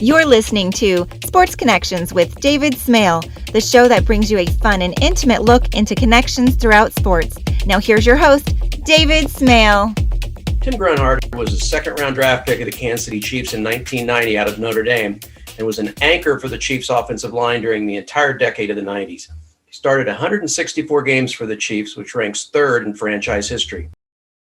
You're listening to Sports Connections with David Smale, the show that brings you a fun and intimate look into connections throughout sports. Now here's your host, David Smale. Tim Grunhard was a second-round draft pick of the Kansas City Chiefs in 1990 out of Notre Dame and was an anchor for the Chiefs' offensive line during the entire decade of the 90s. He started 164 games for the Chiefs, which ranks third in franchise history.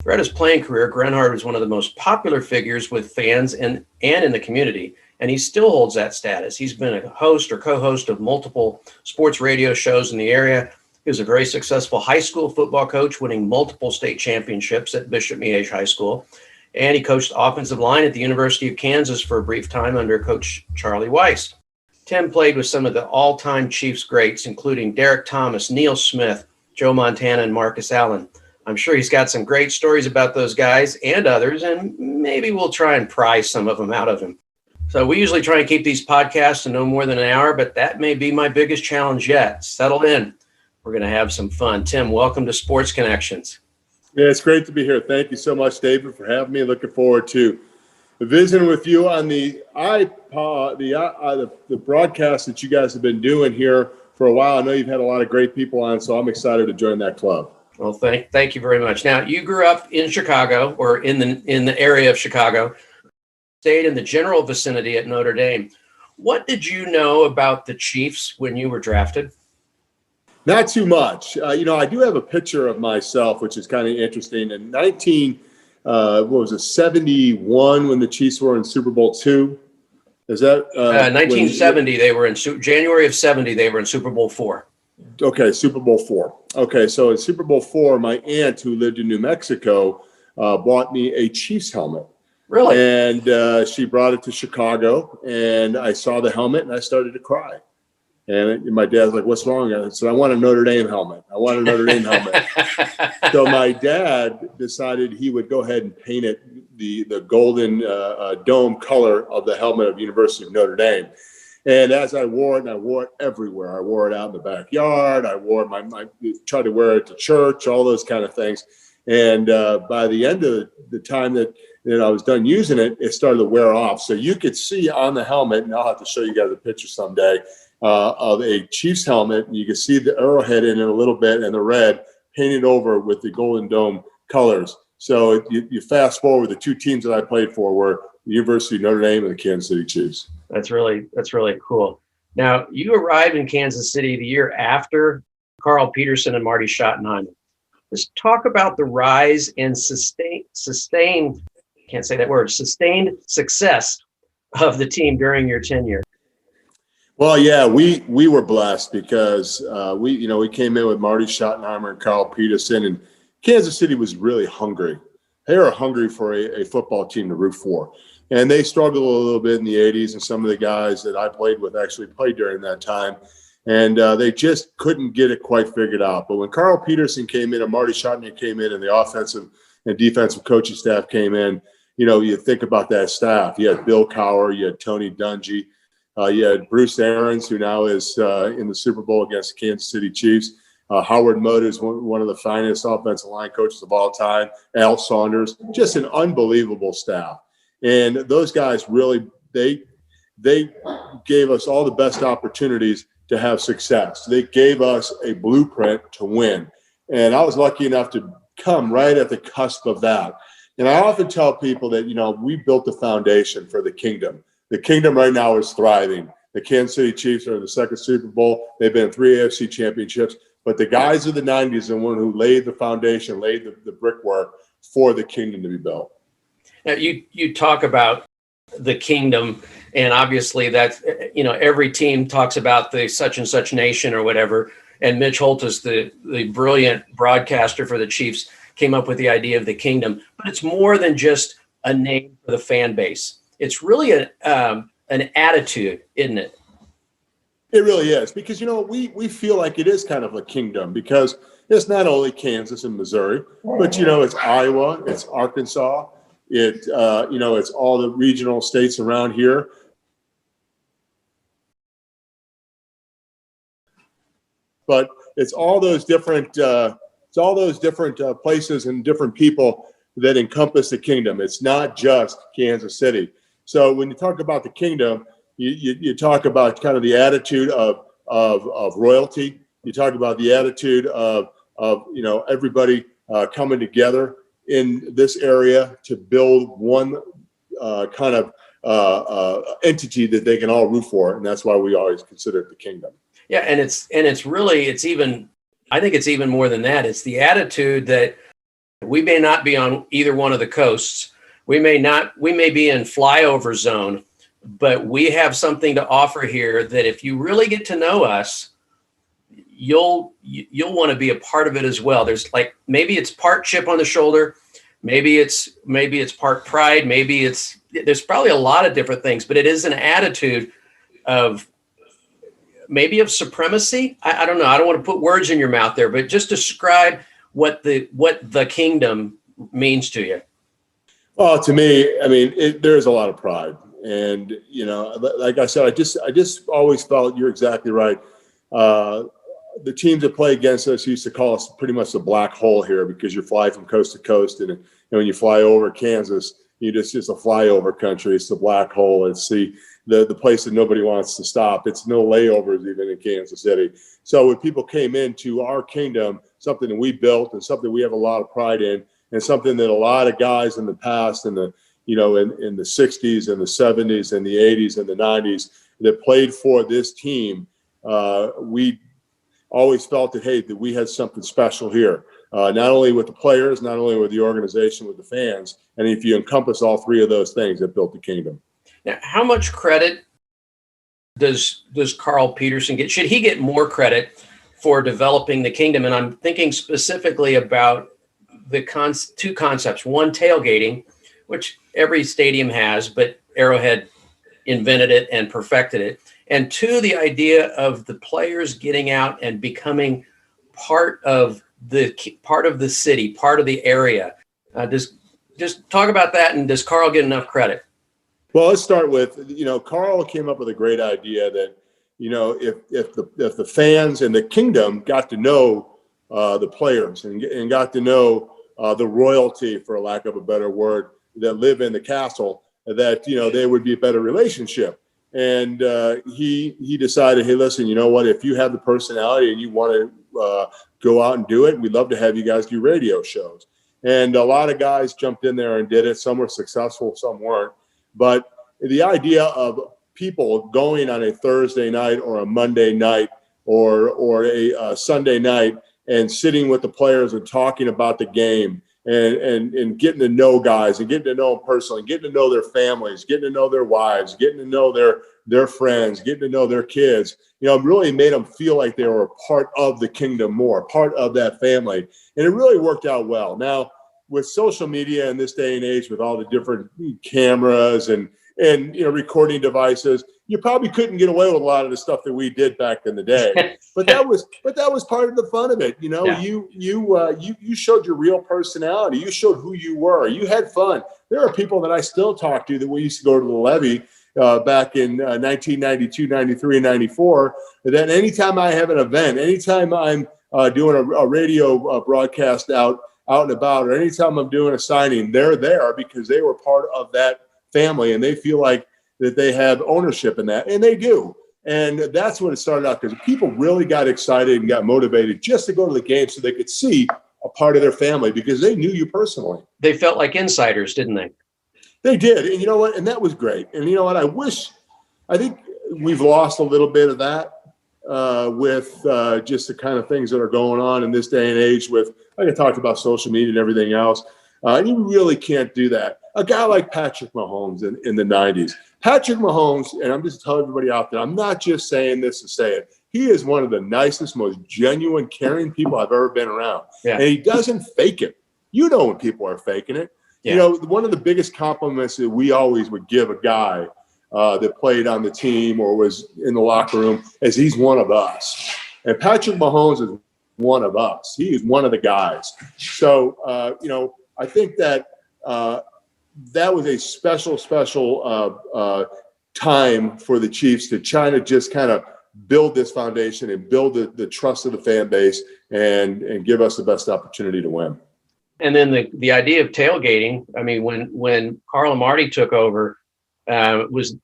Throughout his playing career, Grunhard was one of the most popular figures with fans and in the community, and he still holds that status. He's been a host or co-host of multiple sports radio shows in the area. He was a very successful high school football coach, winning multiple state championships at Bishop Miege High School. And he coached offensive line at the University of Kansas for a brief time under Coach Charlie Weiss. Tim played with some of the all-time Chiefs greats, including Derek Thomas, Neil Smith, Joe Montana, and Marcus Allen. I'm sure he's got some great stories about those guys and others, and maybe we'll try and pry some of them out of him. So we usually try and keep these podcasts to no more than an hour, but that may be my biggest challenge yet. Settle in. We're going to have some fun. Tim, welcome to Sports Connections. Yeah, it's great to be here. Thank you so much, David, for having me. Looking forward to visiting with you on the iPod, the broadcast that you guys have been doing here for a while. I know you've had a lot of great people on, so I'm excited to join that club. Well, thank you very much. Now, you grew up in Chicago, or in the area of Chicago, stayed in the general vicinity at Notre Dame. What did you know about the Chiefs when you were drafted? Not too much. I do have a picture of myself, which is kind of interesting. In 71 when the Chiefs were in Super Bowl II? Is that 1970? They were in January of 70. They were in Super Bowl IV. Okay, Super Bowl IV. Okay, so in Super Bowl IV, my aunt, who lived in New Mexico, bought me a Chiefs helmet. Really? And she brought it to Chicago, and I saw the helmet, and I started to cry. And my dad's like, "What's wrong?" I said, "I want a Notre Dame helmet. I want a Notre Dame helmet." So my dad decided he would go ahead and paint it the golden dome color of the helmet of University of Notre Dame. And as I wore it, and I wore it everywhere. I wore it out in the backyard. I wore it, I tried to wear it to church, all those kind of things. And by the end of the time that I was done using it, it started to wear off. So you could see on the helmet, and I'll have to show you guys a picture someday, of a Chiefs helmet. And you can see the arrowhead in it a little bit and the red painted over with the Golden Dome colors. So you fast forward, the two teams that I played for were the University of Notre Dame and the Kansas City Chiefs. That's really cool. Now, you arrived in Kansas City the year after Carl Peterson and Marty Schottenheimer. Let's talk about the rise and sustained success of the team during your tenure. Well, yeah, we were blessed because we came in with Marty Schottenheimer and Carl Peterson, and Kansas City was really hungry. They were hungry for a football team to root for, and they struggled a little bit in the 80s. And some of the guys that I played with actually played during that time, and they just couldn't get it quite figured out. But when Carl Peterson came in and Marty Schottenheimer came in, and the offensive and defensive coaching staff came in, you think about that staff. You had Bill Cowher, you had Tony Dungy. You had Bruce Arians, who now is in the Super Bowl against the Kansas City Chiefs. Howard Mudd is one of the finest offensive line coaches of all time. Al Saunders, just an unbelievable staff. And those guys really, they gave us all the best opportunities to have success. They gave us a blueprint to win. And I was lucky enough to come right at the cusp of that. And I often tell people that, we built the foundation for the kingdom. The kingdom right now is thriving. The Kansas City Chiefs are in the second Super Bowl. They've been in 3 AFC championships. But the guys of the 90s are the one who laid the foundation, laid the brickwork for the kingdom to be built. Now, you talk about the kingdom, and obviously that's, every team talks about the such and such nation or whatever. And Mitch Holthus, the brilliant broadcaster for the Chiefs, came up with the idea of the kingdom. But it's more than just a name for the fan base. It's really an attitude, isn't it? It really is, because, we feel like it is kind of a kingdom, because it's not only Kansas and Missouri, but, it's Iowa, it's Arkansas, it's all the regional states around here. But it's all those different places and different people that encompass the kingdom. It's not just Kansas City. So when you talk about the kingdom, you talk about kind of the attitude of royalty. You talk about the attitude of everybody coming together in this area to build one kind of entity that they can all root for, and that's why we always consider it the kingdom. Yeah, and I think it's even more than that. It's the attitude that we may not be on either one of the coasts. We may be in flyover zone, but we have something to offer here that if you really get to know us, you'll want to be a part of it as well. There's like, maybe it's part chip on the shoulder, maybe it's part pride, there's probably a lot of different things, but it is an attitude of supremacy. I don't know. I don't want to put words in your mouth there, but just describe what the kingdom means to you. Well, to me, I mean, there's a lot of pride, and like I said, I just always felt you're exactly right. The teams that play against us used to call us pretty much the black hole here, because you fly from coast to coast, and when you fly over Kansas, it's a flyover country. It's the black hole. It's the place that nobody wants to stop. It's no layovers even in Kansas City. So when people came into our kingdom, something that we built and something we have a lot of pride in, and something that a lot of guys in the past, in the 60s and the 70s and the 80s and the 90s that played for this team, we always felt that we had something special here, not only with the players, not only with the organization, with the fans. And if you encompass all three of those things, that built the kingdom. Now, how much credit does Carl Peterson get? Should he get more credit for developing the kingdom? And I'm thinking specifically about the two concepts. One, tailgating, which every stadium has, but Arrowhead invented it and perfected it. And two, the idea of the players getting out and becoming part of the city, part of the area. Just talk about that. And does Carl get enough credit? Well, let's start with, Carl came up with a great idea that, if the fans and the kingdom got to know the players and got to know the royalty, for lack of a better word, that live in the castle, that, there would be a better relationship. And he decided, hey, listen, you know what? If you have the personality and you want to go out and do it, we'd love to have you guys do radio shows. And a lot of guys jumped in there and did it. Some were successful, some weren't. But the idea of people going on a Thursday night or a Monday night or a Sunday night and sitting with the players and talking about the game and getting to know guys and getting to know them personally, getting to know their families, getting to know their wives, getting to know their friends, getting to know their kids, really made them feel like they were a part of the kingdom more, part of that family. And it really worked out well. Now, with social media in this day and age, with all the different cameras and recording devices, you probably couldn't get away with a lot of the stuff that we did back in the day. But that was part of the fun of it. Yeah. You showed your real personality. You showed who you were. You had fun. There are people that I still talk to that we used to go to the levee back in 1992, 93, and 94. That anytime I have an event, anytime I'm doing a radio broadcast out and about, or anytime I'm doing a signing, they're there because they were part of that family and they feel like that they have ownership in that, and they do. And that's when it started out, because people really got excited and got motivated just to go to the game so they could see a part of their family because they knew you personally. They felt like insiders, didn't they? They did. And you know what? And that was great. And you know what? I think we've lost a little bit of that with just the kind of things that are going on in this day and age with, like I talked about, social media and everything else. And you really can't do that. A guy like Patrick Mahomes in the 90s. Patrick Mahomes, and I'm just telling everybody out there, I'm not just saying this to say it. He is one of the nicest, most genuine, caring people I've ever been around. Yeah. And he doesn't fake it. You know when people are faking it. Yeah. One of the biggest compliments that we always would give a guy that played on the team or was in the locker room is he's one of us. And Patrick Mahomes is one of us. He is one of the guys. So, I think that that was a special time for the Chiefs to try to just kind of build this foundation and build the trust of the fan base and give us the best opportunity to win. And then the idea of tailgating, I mean, when Carl and Marty took over, It was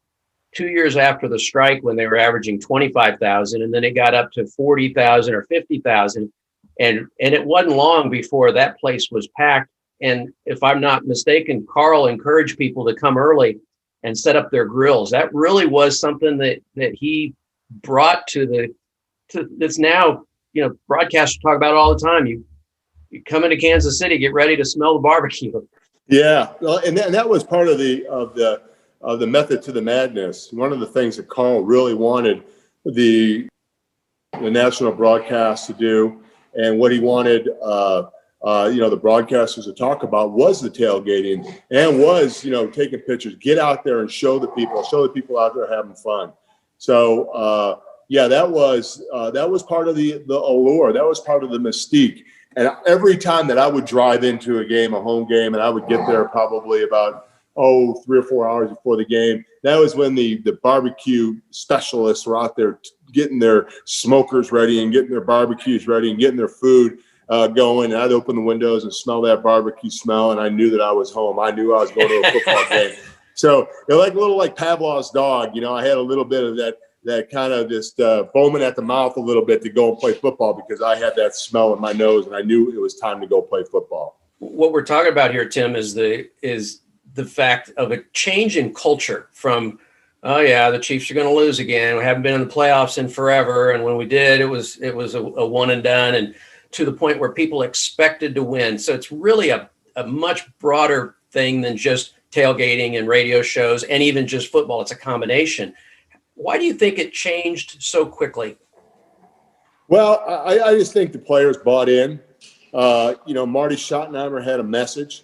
2 years after the strike when they were averaging 25,000, and then it got up to 40,000 or 50,000. And it wasn't long before that place was packed. And if I'm not mistaken, Carl encouraged people to come early and set up their grills. That really was something that he brought to that's now, broadcasters talk about it all the time. You come into Kansas City, get ready to smell the barbecue. Yeah, well, and that was part of the method to the madness. One of the things that Carl really wanted the national broadcast to do, and what he wanted the broadcasters to talk about, was the tailgating, and was taking pictures, get out there and show the people out there having fun. So that was part of the allure. That was part of the mystique. And every time that I would drive into a home game, and I would get there probably about 3 or 4 hours before the game, that was when the barbecue specialists were out there getting their smokers ready and getting their barbecues ready and getting their food going. And I'd open the windows and smell that barbecue smell, and I knew that I was home. I knew I was going to a football game. So like Pavlov's dog, I had a little bit of that kind of just foaming at the mouth a little bit to go and play football, because I had that smell in my nose and I knew it was time to go play football. What we're talking about here, Tim, is the fact of a change in culture from, the Chiefs are going to lose again. We haven't been in the playoffs in forever. And when we did, it was a one and done, and to the point where people expected to win. So it's really a much broader thing than just tailgating and radio shows and even just football. It's a combination. Why do you think it changed so quickly? Well, I just think the players bought in. Marty Schottenheimer had a message.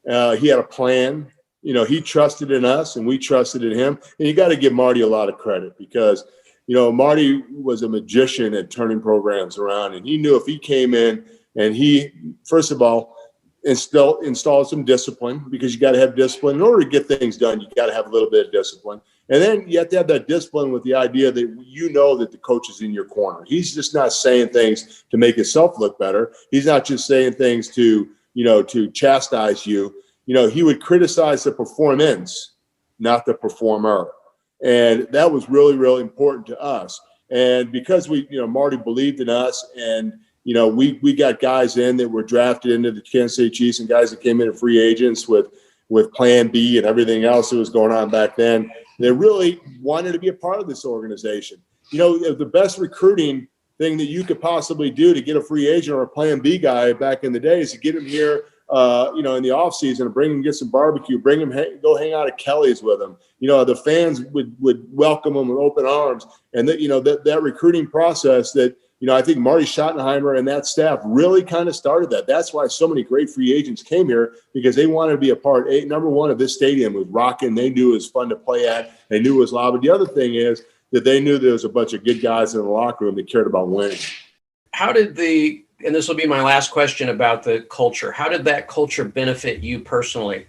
He had a plan. He trusted in us and we trusted in him. And you got to give Marty a lot of credit, because, Marty was a magician at turning programs around. And he knew if he came in and he, first of all, installed some discipline, because you got to have discipline. In order to get things done, you got to have a little bit of discipline. And then you have to have that discipline with the idea that that the coach is in your corner. He's just not saying things to make himself look better. He's not just saying things to chastise you. He would criticize the performance, not the performer. And that was really, really important to us. And because Marty believed in us, and we got guys in that were drafted into the Kansas City Chiefs, and guys that came in as free agents with Plan B and everything else that was going on back then. They really wanted to be a part of this organization. The best recruiting thing that you could possibly do to get a free agent or a Plan B guy back in the day is to get him here, in the off season, and bring him, get some barbecue, bring him, go hang out at Kelly's with him. The fans would welcome him with open arms. And that recruiting process that, I think Marty Schottenheimer and that staff really kind of started that. That's why so many great free agents came here, because they wanted to be a part. Number one, of this stadium was rocking. They knew it was fun to play at. They knew it was loud. But the other thing is that they knew there was a bunch of good guys in the locker room that cared about winning. How did and this will be my last question about the culture, how did that culture benefit you personally?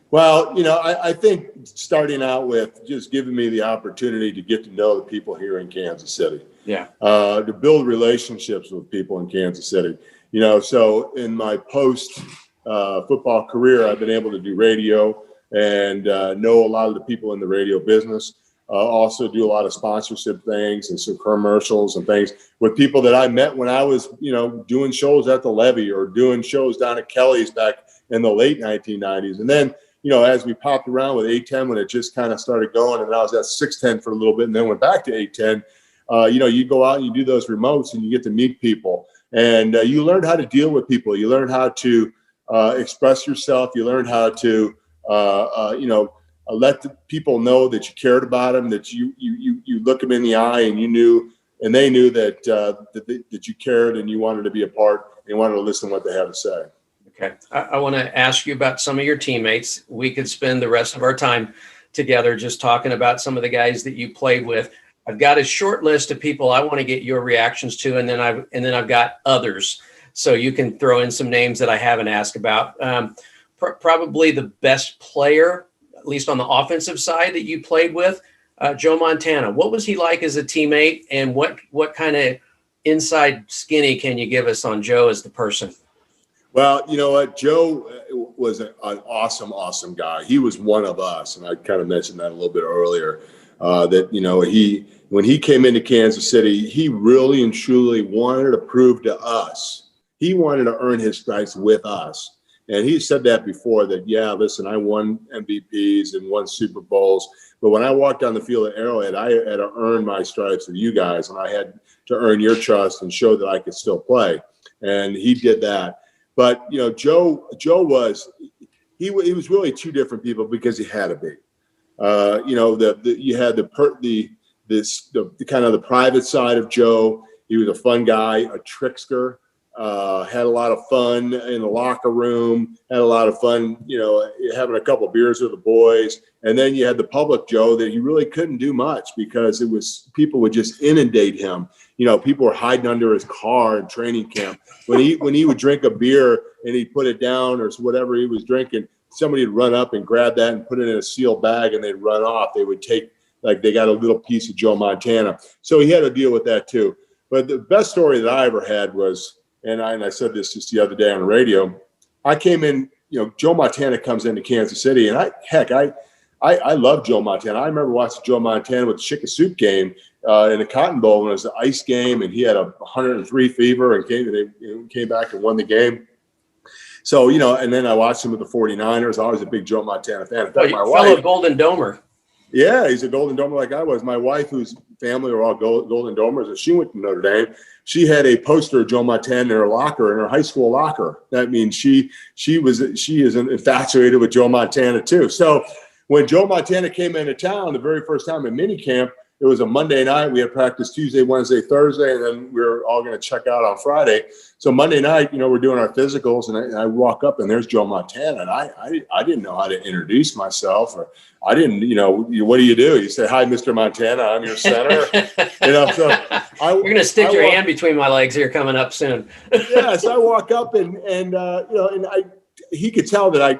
Well, I think starting out with just giving me the opportunity to get to know the people here in Kansas City. Yeah. To build relationships with people in Kansas City. So in my post football career, I've been able to do radio and know a lot of the people in the radio business. Also do a lot of sponsorship things and some commercials and things with people that I met when I was, doing shows at the Levee or doing shows down at Kelly's back in the late 1990s. And then, as we popped around with 810 when it just kind of started going, and I was at 610 for a little bit and then went back to 810, you go out and you do those remotes and you get to meet people, and you learn how to deal with people. You learn how to express yourself. You learn how to, let the people know that you cared about them, that you look them in the eye, and they knew that that you cared and you wanted to be a part and you wanted to listen to what they had to say. Okay. I want to ask you about some of your teammates. We could spend the rest of our time together just talking about some of the guys that you played with. I've got a short list of people I want to get your reactions to, and then I've got others. So you can throw in some names that I haven't asked about. Probably the best player, at least on the offensive side, that you played with, Joe Montana. What was he like as a teammate, and what kind of inside skinny can you give us on Joe as the person? Well, you know what? Joe was an awesome guy. He was one of us. And I kind of mentioned that a little bit earlier, that, when he came into Kansas City, he really and truly wanted to prove to us, he wanted to earn his stripes with us. And he said that before, that, yeah, listen, I won MVPs and won Super Bowls. But when I walked down the field at Arrowhead, I had to earn my stripes with you guys. And I had to earn your trust and show that I could still play. And he did that. But, Joe was, he was really two different people because he had to be. You had the kind of the private side of Joe. He was a fun guy, a trickster, had a lot of fun in the locker room, had a lot of fun, having a couple of beers with the boys. And then you had the public Joe that he really couldn't do much because people would just inundate him. People were hiding under his car in training camp. When he would drink a beer and he'd put it down or whatever he was drinking, somebody would run up and grab that and put it in a sealed bag and they'd run off. They would take, like, they got a little piece of Joe Montana. So he had to deal with that too. But the best story that I ever had was, and I said this just the other day on the radio, I came in, Joe Montana comes into Kansas City, and I love Joe Montana. I remember watching Joe Montana with the Chicken Soup game in the Cotton Bowl when it was the ice game, and he had a 103 fever and came back and won the game. So, and then I watched him with the 49ers. I was a big Joe Montana fan. In fact, my wife, fellow Golden Domer. Yeah, he's a Golden Domer like I was. My wife, whose family were all Golden Domers, and she went to Notre Dame. She had a poster of Joe Montana in her locker, in her high school locker. That means she is infatuated with Joe Montana too. So when Joe Montana came into town the very first time in minicamp, it was a Monday night. We had practice Tuesday, Wednesday, Thursday, and then we were all going to check out on Friday. So Monday night, we're doing our physicals, and I walk up, and there's Joe Montana, and I didn't know how to introduce myself, or I didn't, what do? You say, "Hi, Mr. Montana, I'm your center." So you're going to stick your hand between my legs here coming up soon. Yes, I walk up, and he could tell that I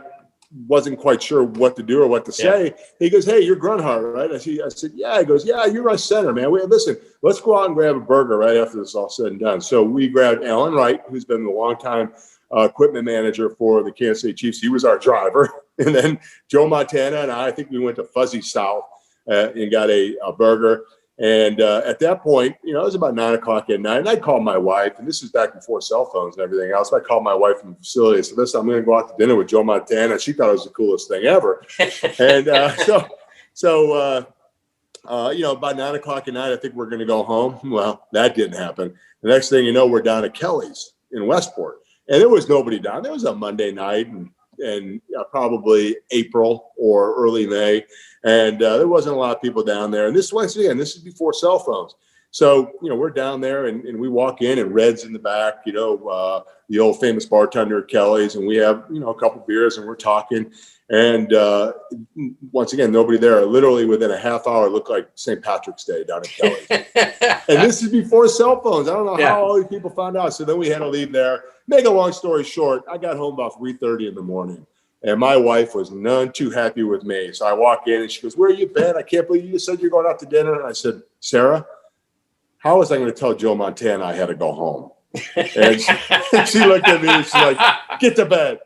wasn't quite sure what to do or what to say. Yeah. He goes, "Hey, you're Grunhard, right?" I said, "Yeah." He goes, "Yeah, you're my center, man. Listen, let's go out and grab a burger right after this is all said and done." So we grabbed Alan Wright, who's been the longtime equipment manager for the Kansas City Chiefs. He was our driver. And then Joe Montana and I think we went to Fuzzy South and got a burger. And at that point, it was about 9 o'clock at night. And I called my wife, and this is back before cell phones and everything else. I called my wife from the facility. I said, "Listen, I'm going to go out to dinner with Joe Montana." She thought it was the coolest thing ever. And about 9 o'clock at night, I think we're going to go home. Well, that didn't happen. The next thing you know, we're down at Kelly's in Westport. And there was nobody down. There was a Monday night and probably April or early May. And there wasn't a lot of people down there. And this is before cell phones. So, we're down there and we walk in and Red's in the back, the old famous bartender at Kelly's. And we have, a couple beers and we're talking. And once again, nobody there. Literally within a half hour, it looked like St. Patrick's Day down at Kelly's. And this is before cell phones. I don't know how all these people found out. So then we had to leave there. Make a long story short, I got home about 3:30 in the morning. And my wife was none too happy with me. So I walk in and she goes, "Where you been? I can't believe you said you're going out to dinner." And I said, "Sarah, how was I going to tell Joe Montana I had to go home?" And she looked at me and she's like, "Get to bed."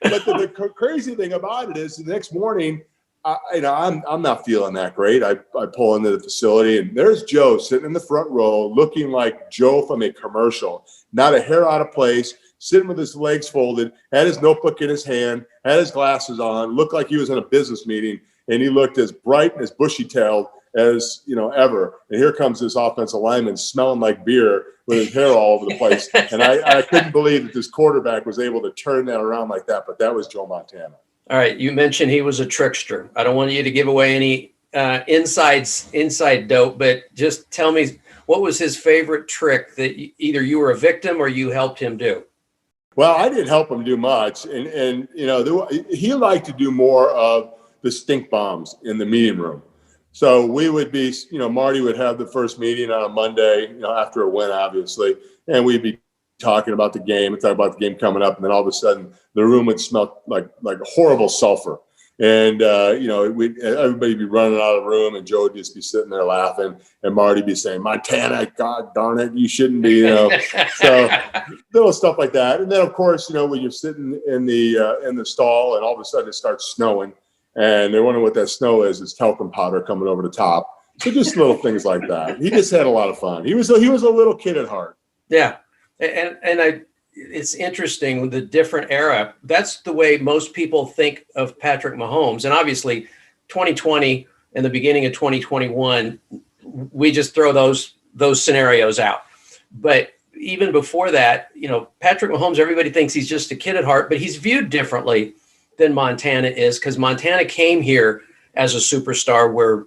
But the crazy thing about it is the next morning, I'm not feeling that great. I pull into the facility and there's Joe sitting in the front row looking like Joe from a commercial, not a hair out of place, sitting with his legs folded, had his notebook in his hand, had his glasses on, looked like he was in a business meeting, and he looked as bright and as bushy-tailed as ever. And here comes this offensive lineman smelling like beer with his hair all over the place. And I couldn't believe that this quarterback was able to turn that around like that, but that was Joe Montana. All right, you mentioned he was a trickster. I don't want you to give away any inside dope, but just tell me, what was his favorite trick that either you were a victim or you helped him do? Well, I didn't help him do much. And he liked to do more of the stink bombs in the meeting room. So we would be, Marty would have the first meeting on a Monday, after a win, obviously, and we'd be talking about the game and talking about the game coming up. And then all of a sudden the room would smell like horrible sulfur. And, everybody be running out of the room, and Joe would just be sitting there laughing, and Marty be saying, Montana, God darn it, you shouldn't be, So little stuff like that. And then, of course, when you're sitting in the stall and all of a sudden it starts snowing and they're wondering what that snow is, it's talcum powder coming over the top. So just little things like that. He just had a lot of fun. He was a little kid at heart. Yeah. It's interesting, the different era. That's the way most people think of Patrick Mahomes. And obviously 2020 and the beginning of 2021, we just throw those scenarios out. But even before that, Patrick Mahomes, everybody thinks he's just a kid at heart, but he's viewed differently than Montana is, because Montana came here as a superstar where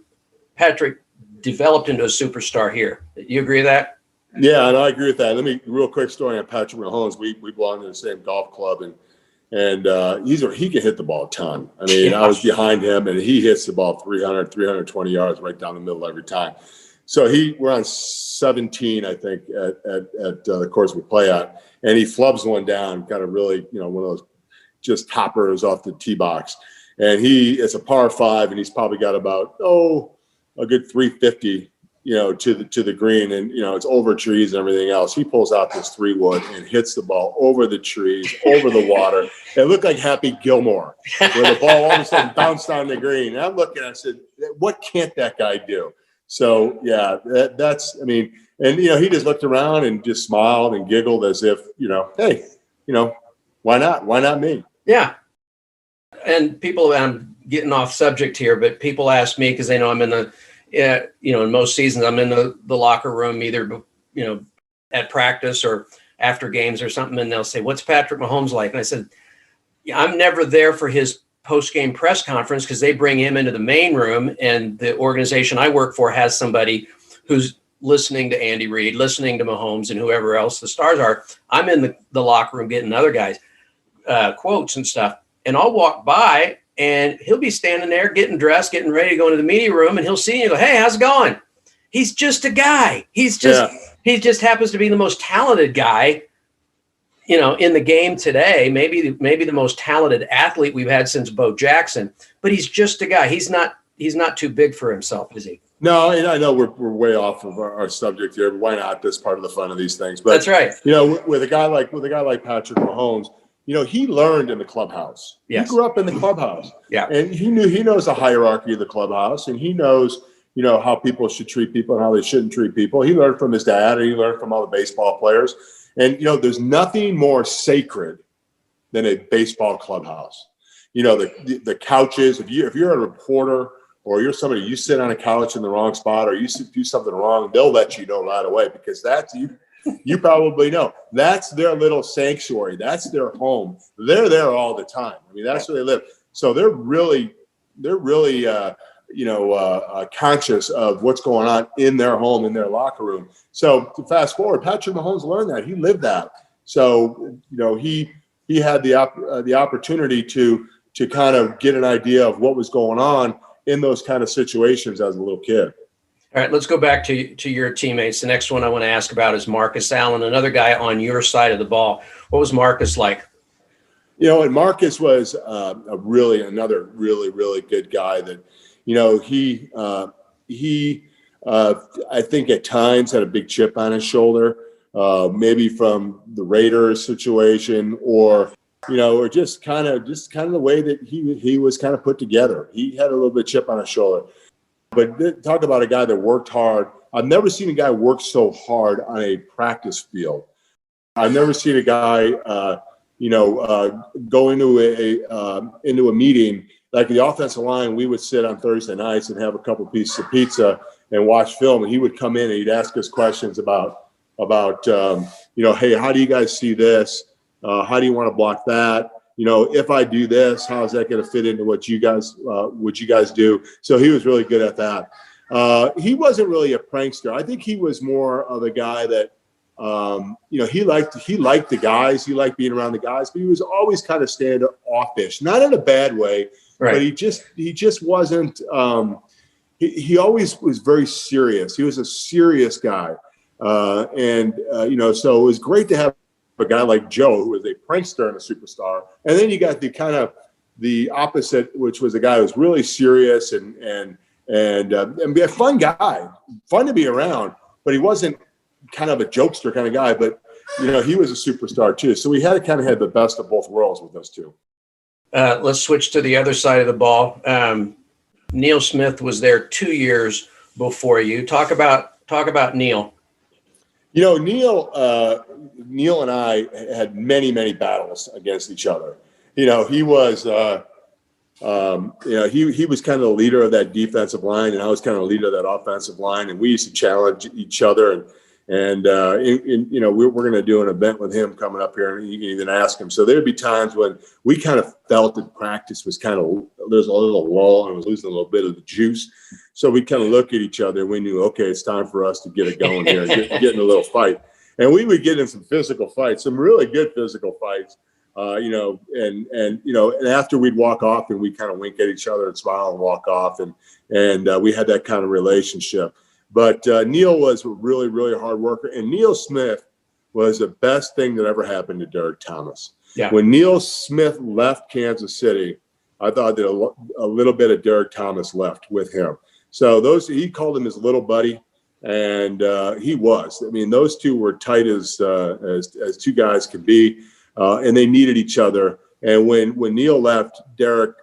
Patrick developed into a superstar here. You agree with that? Yeah, and I agree with that. Let me real quick story on Patrick Mahomes. We belong to the same golf club, and he can hit the ball a ton. I mean, I was behind him, and he hits the ball 320 yards right down the middle every time. So we're on 17, I think, at the course we play at, and he flubs one down, kind of really, one of those just toppers off the tee box, and it's a par 5, and he's probably got about a good 350. To the green, and it's over trees and everything else. He pulls out this 3-wood and hits the ball over the trees, over the water. It looked like Happy Gilmore, where the ball all of a sudden bounced on the green. And I'm looking, I said, what can't that guy do? So yeah, he just looked around and just smiled and giggled as if, hey, why not? Why not me? Yeah. And I'm getting off subject here, but people ask me, because they know I'm in in most seasons, I'm in the locker room, either, at practice or after games or something. And they'll say, what's Patrick Mahomes like? And I said, I'm never there for his post-game press conference, because they bring him into the main room, and the organization I work for has somebody who's listening to Andy Reid, listening to Mahomes and whoever else the stars are. I'm in the locker room getting other guys quotes and stuff. And I'll walk by, and he'll be standing there getting dressed, getting ready to go into the media room, and he'll see you and go, hey, how's it going? He's just a guy. He just happens to be the most talented guy, in the game today. Maybe the most talented athlete we've had since Bo Jackson, but he's just a guy. He's not too big for himself, is he? No, and I know we're way off of our subject here, but why not? That's part of the fun of these things. But that's right. With a guy like Patrick Mahomes, he learned in the clubhouse. Yes. He grew up in the clubhouse. Yeah. And he knows the hierarchy of the clubhouse, and he knows, how people should treat people and how they shouldn't treat people. He learned from his dad, and he learned from all the baseball players. And, there's nothing more sacred than a baseball clubhouse. The couches, if you're a reporter or you're somebody, you sit on a couch in the wrong spot, or you do something wrong, they'll let you know right away, because that's you probably know that's their little sanctuary. That's their home. They're there all the time. I mean, that's where they live. So they're really conscious of what's going on in their home, in their locker room. So to fast forward, Patrick Mahomes learned that. He lived that. So, he had the opportunity to kind of get an idea of what was going on in those kind of situations as a little kid. All right, let's go back to your teammates. The next one I want to ask about is Marcus Allen, another guy on your side of the ball. What was Marcus like? And Marcus was another really good guy that, he I think at times had a big chip on his shoulder, maybe from the Raiders situation, or just kind of the way that he was kind of put together. He had a little bit of chip on his shoulder. But talk about a guy that worked hard. I've never seen a guy work so hard on a practice field. I've never seen a guy, go into a meeting. Like the offensive line, we would sit on Thursday nights and have a couple pieces of pizza and watch film. And he would come in and he'd ask us questions about hey, how do you guys see this? How do you want to block that? If I do this, how is that going to fit into what you guys do? So he was really good at that. He wasn't really a prankster. I think he was more of a guy that, he liked the guys. He liked being around the guys, but he was always kind of standoffish, not in a bad way, right. But he just wasn't. He always was very serious. He was a serious guy, so it was great to have a guy like Joe, who was a prankster and a superstar, and then you got the kind of the opposite, which was a guy who was really serious and be a fun guy, fun to be around, but he wasn't kind of a jokester kind of guy, but he was a superstar too. So we had the best of both worlds with those two. Let's switch to the other side of the ball. Neil Smith was there 2 years before you. Talk about Neil. Neil and I had many, many battles against each other. He was, he was kind of the leader of that defensive line, and I was kind of the leader of that offensive line. And we used to challenge each other. And we're going to do an event with him coming up here, and you can even ask him. So there'd be times when we kind of felt that practice was there's a little lull and was losing a little bit of the juice. So we kind of look at each other and we knew, okay, it's time for us to get it going here and get in a little fight. And we would get in some physical fights, some really good physical fights, and after we'd walk off and we kind of wink at each other and smile and walk off. And we had that kind of relationship. But Neil was a really, really hard worker. And Neil Smith was the best thing that ever happened to Derek Thomas. Yeah. When Neil Smith left Kansas City, I thought that a little bit of Derek Thomas left with him. So he called him his little buddy, and he was. I mean, those two were tight as two guys could be, and they needed each other. And when Neil left, Derek,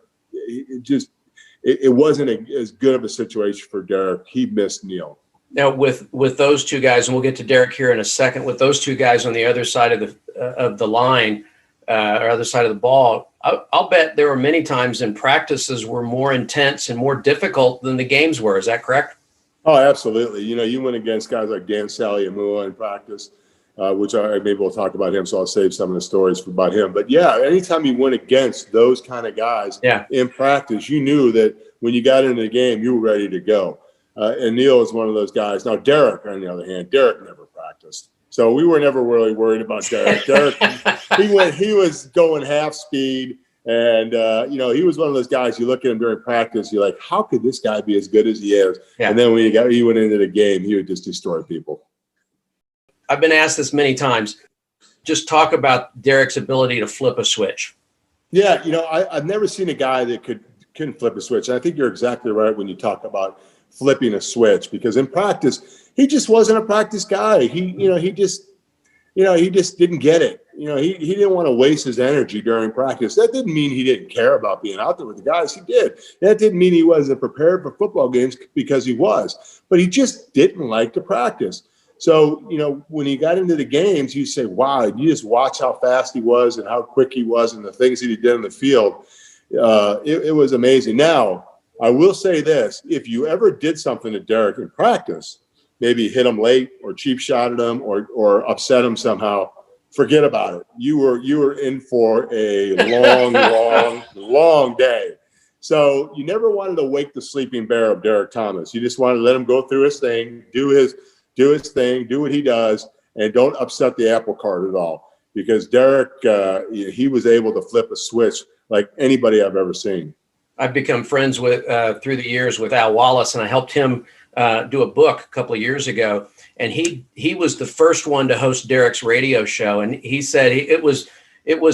it wasn't as good of a situation for Derek. He missed Neil. Now, with those two guys, and we'll get to Derek here in a second, with those two guys on the other side of the line, or other side of the ball, I'll bet there were many times in practices were more intense and more difficult than the games were. Is that correct? Oh, absolutely. You went against guys like Dan Salimua in practice, which maybe we'll talk about him, so I'll save some of the stories about him. But yeah, anytime you went against those kind of guys in practice, you knew that when you got into the game, you were ready to go. And Neil is one of those guys. Now, Derek, on the other hand, Derek never practiced. So we were never really worried about Derek. Derek, he was going half speed. And, he was one of those guys, you look at him during practice, you're like, how could this guy be as good as he is? Yeah. And then when he went into the game, he would just destroy people. I've been asked this many times. Just talk about Derek's ability to flip a switch. Yeah, I've never seen a guy that couldn't flip a switch. And I think you're exactly right when you talk about flipping a switch, because in practice, he just wasn't a practice guy. He just didn't get it. He didn't want to waste his energy during practice. That didn't mean he didn't care about being out there with the guys. He did. That didn't mean he wasn't prepared for football games, because he was. But he just didn't like to practice. So, when he got into the games, you say, wow, you just watch how fast he was and how quick he was and the things that he did in the field. It was amazing. Now, I will say this. If you ever did something to Derek in practice, maybe hit him late or cheap shotted him or upset him somehow, forget about it. You were in for a long day. So you never wanted to wake the sleeping bear of Derek Thomas. You just wanted to let him go through his thing, do his thing, do what he does, and don't upset the apple cart at all. Because Derek, he was able to flip a switch like anybody I've ever seen. I've become friends with through the years with Al Wallace, and I helped him do a book a couple of years ago. And he was the first one to host Derek's radio show. And he said it was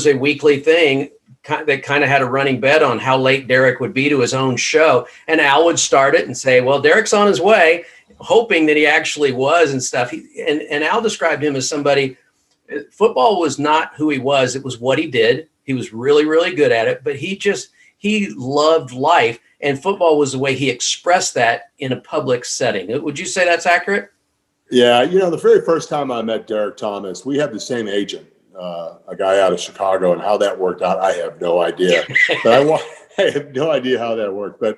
a weekly thing that kind of had a running bet on how late Derek would be to his own show. And Al would start it and say, well, Derek's on his way, hoping that he actually was and stuff. And Al described him as somebody, football was not who he was. It was what he did. He was really, really good at it, but he loved life, and football was the way he expressed that in a public setting. Would you say that's accurate? Yeah. The very first time I met Derek Thomas, we had the same agent, a guy out of Chicago, and how that worked out, I have no idea. But I have no idea how that worked. But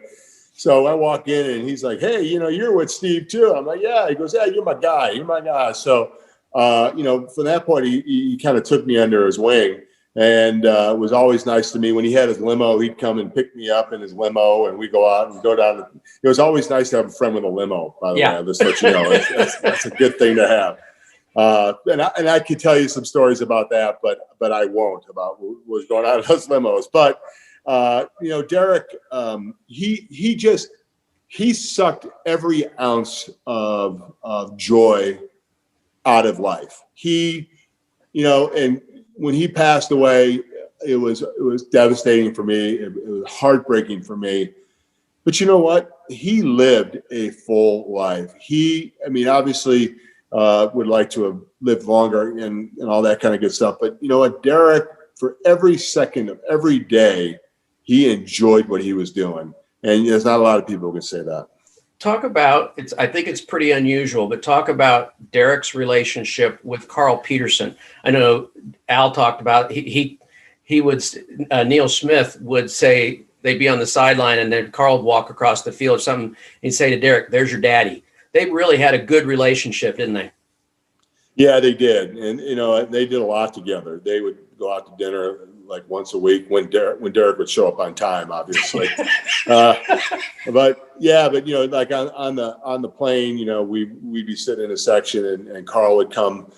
so I walk in and he's like, hey, you're with Steve too. I'm like, yeah. He goes, yeah, you're my guy. So, from that point, he kind of took me under his wing. And it was always nice to me. When he had his limo, he'd come and pick me up in his limo, and we go out and go down. It was always nice to have a friend with a limo, by the way. I'll just let you know. That's a good thing to have. And I could tell you some stories about that, but I won't, about what was going on in those limos. But, Derek, he sucked every ounce of joy out of life. And when he passed away, it was devastating for me. It was heartbreaking for me. But you know what? He lived a full life. Obviously would like to have lived longer and all that kind of good stuff. But you know what? Derek, for every second of every day, he enjoyed what he was doing. And there's not a lot of people who can say that. Talk about, I think it's pretty unusual, but talk about Derek's relationship with Carl Peterson. I know Al talked about, he would, Neil Smith would say, they'd be on the sideline and then Carl would walk across the field or something. He'd say to Derek, "There's your daddy." They really had a good relationship, didn't they? Yeah, they did. And, they did a lot together. They would go out to dinner like once a week when Derek would show up on time, obviously. But like on the plane, we'd be sitting in a section and Carl would come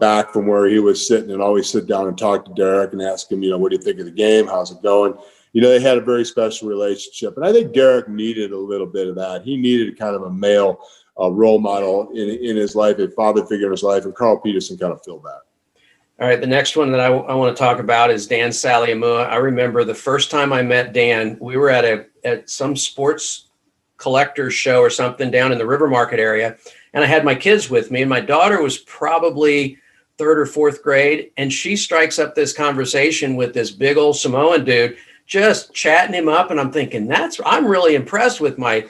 back from where he was sitting and always sit down and talk to Derek and ask him, what do you think of the game? How's it going? They had a very special relationship. And I think Derek needed a little bit of that. He needed kind of a male role model in his life, a father figure in his life, and Carl Peterson kind of filled that. All right, the next one that I want to talk about is Dan Salimua. I remember the first time I met Dan, we were at some sports collector show or something down in the River Market area, and I had my kids with me, and my daughter was probably third or fourth grade, and she strikes up this conversation with this big old Samoan dude, just chatting him up, and I'm thinking, I'm really impressed with my,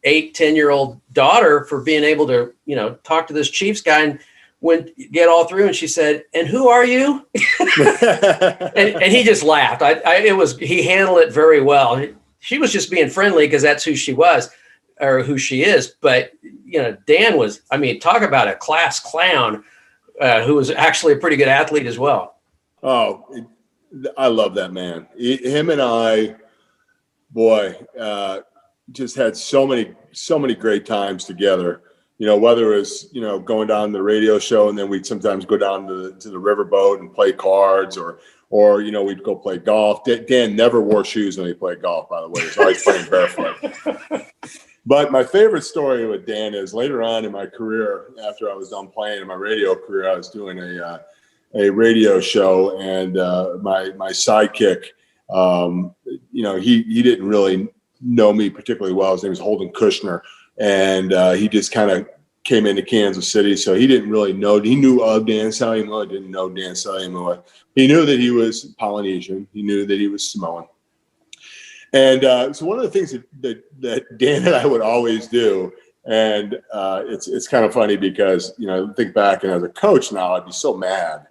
8-10-year-old daughter for being able to, talk to this Chiefs guy and get all through. And she said, "And who are you?" and he just laughed. He handled it very well. She was just being friendly because that's who she was or who she is. But, Dan was, talk about a class clown who was actually a pretty good athlete as well. Oh, I love that man. Him and I, just had so many great times together, whether it was, going down to the radio show and then we'd sometimes go down to the riverboat and play cards or, we'd go play golf. Dan never wore shoes when he played golf, by the way. He was always playing barefoot. But my favorite story with Dan is later on in my career, after I was done playing in my radio career, I was doing a radio show and my sidekick, he didn't really know me particularly well. His name was Holden Kushner, and he just kind of came into Kansas City, so he didn't really know. He knew of Dan Salimua, didn't know Dan Salimua. He knew that he was Polynesian. He knew that he was Samoan. And so one of the things that Dan and I would always do, and it's kind of funny because, think back, and as a coach now, I'd be so mad,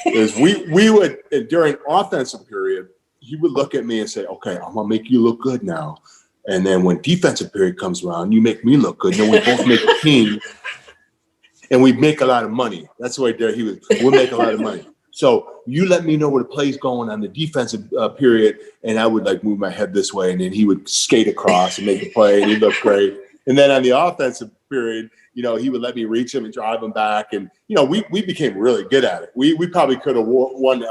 is we would, during offensive period, he would look at me and say, "Okay, I'm going to make you look good now. And then when defensive period comes around, you make me look good. Then we both make a team and we make a lot of money." That's the way we'll make a lot of money. So you let me know where the play's going on the defensive period. And I would move my head this way. And then he would skate across and make a play and he'd look great. And then on the offensive period, he would let me reach him and drive him back. And, we became really good at it. We probably could have won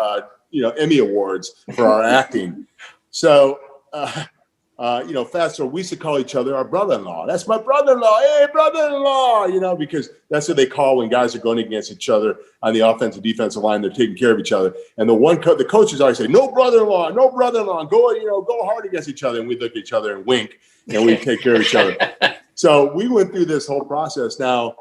Emmy Awards for our acting. So, fast forward, we used to call each other our brother-in-law. "That's my brother-in-law. Hey, brother-in-law," because that's what they call when guys are going against each other on the offensive, defensive line. They're taking care of each other. And the coaches always say, "No brother-in-law, no brother-in-law. Go hard against each other." And we look at each other and wink, and we take care of each other. So we went through this whole process. Now,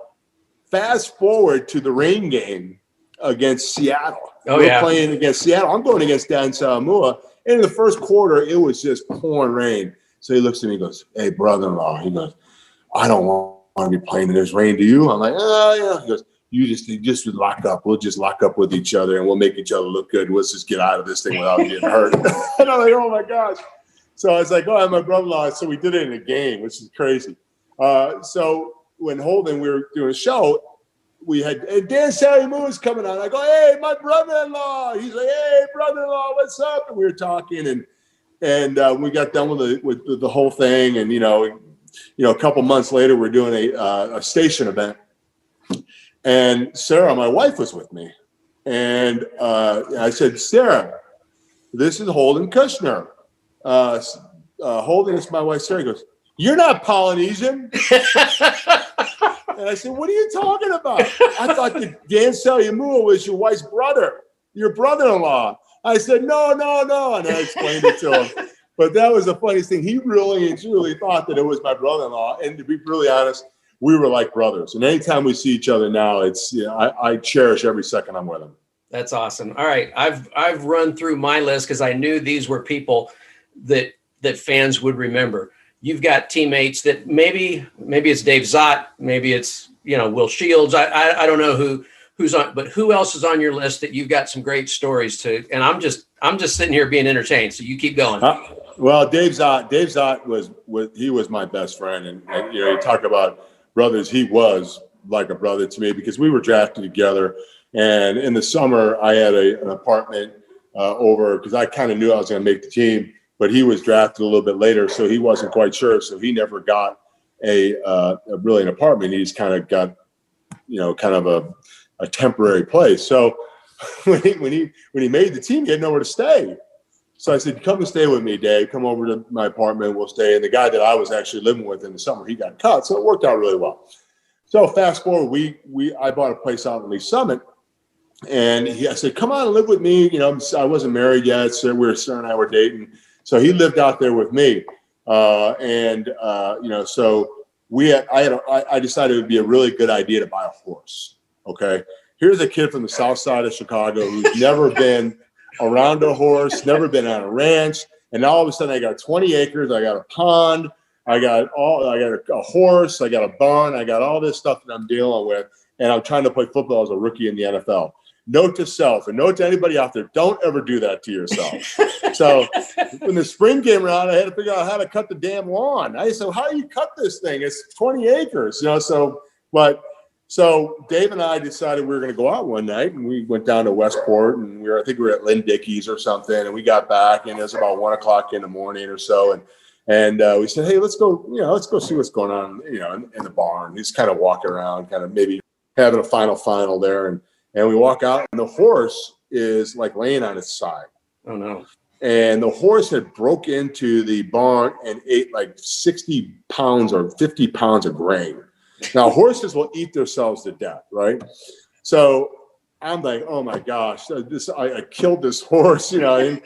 fast forward to the rain game against Seattle. We're playing against Seattle. I'm going against Dan Salimua. And in the first quarter, it was just pouring rain. So he looks at me and goes, "Hey, brother-in-law." He goes, "I don't want to be playing in this rain, do you?" I'm like, "Oh, yeah." He goes, You just lock up. We'll just lock up with each other and we'll make each other look good. Let's just get out of this thing without getting hurt." And I'm like, "Oh, my gosh." So I was like, "Oh, my brother-in-law." So we did it in a game, which is crazy. So when Holden, we were doing a show, we had Dan Salimua was coming on. I go, "Hey, my brother-in-law." He's like, "Hey, brother-in-law, what's up?" And we were talking, and we got done with the whole thing. And a couple months later, we're doing a station event, and Sarah, my wife, was with me, and I said, "Sarah, this is Holden Kushner." Holden is my wife. Sarah goes, "You're not Polynesian." And I said, "What are you talking about? I thought that Dan Salimua was your wife's brother, your brother-in-law." I said, no. And I explained it to him. But that was the funniest thing. He really and truly thought that it was my brother-in-law. And to be really honest, we were like brothers. And anytime we see each other now, it's, I cherish every second I'm with him. That's awesome. All right. I've run through my list because I knew these were people that fans would remember. You've got teammates that maybe it's Dave Zott, maybe it's, Will Shields. I don't know who's on, but who else is on your list that you've got some great stories to? And I'm just sitting here being entertained. So you keep going. Well, Dave Zott was my best friend. And you talk about brothers. He was like a brother to me because we were drafted together. And in the summer, I had an apartment over because I kind of knew I was going to make the team, but he was drafted a little bit later, so he wasn't quite sure. So he never got really an apartment. He just kind of got, kind of a temporary place. So when he made the team, he had nowhere to stay. So I said, "Come and stay with me, Dave. Come over to my apartment. We'll stay." And the guy that I was actually living with in the summer, he got cut, so it worked out really well. So fast forward, I bought a place out in Lee Summit. And I said, "Come on and live with me." I wasn't married yet, so Sarah and I were dating. So he lived out there with me, so I decided it would be a really good idea to buy a horse. Okay, here's a kid from the south side of Chicago who's never been around a horse, never been on a ranch, and now all of a sudden I got 20 acres, I got a pond, I got a horse, I got a barn, I got all this stuff that I'm dealing with, and I'm trying to play football as a rookie in the NFL. Note to self, and note to anybody out there, don't ever do that to yourself. So when the spring came around, I had to figure out how to cut the damn lawn. I said, "How do you cut this thing? It's 20 acres, So Dave and I decided we were going to go out one night, and we went down to Westport, and I think we were at Lynn Dickey's or something, and we got back, and it was about 1:00 in the morning or so, and we said, "Hey, let's go see what's going on, in the barn." He's kind of walking around, kind of maybe having a final there, and we walk out, and the horse is like laying on its side. Oh no! And the horse had broke into the barn and ate like 60 pounds or 50 pounds of grain. Now, horses will eat themselves to death, right? So I'm like, "Oh my gosh, I killed this horse," and I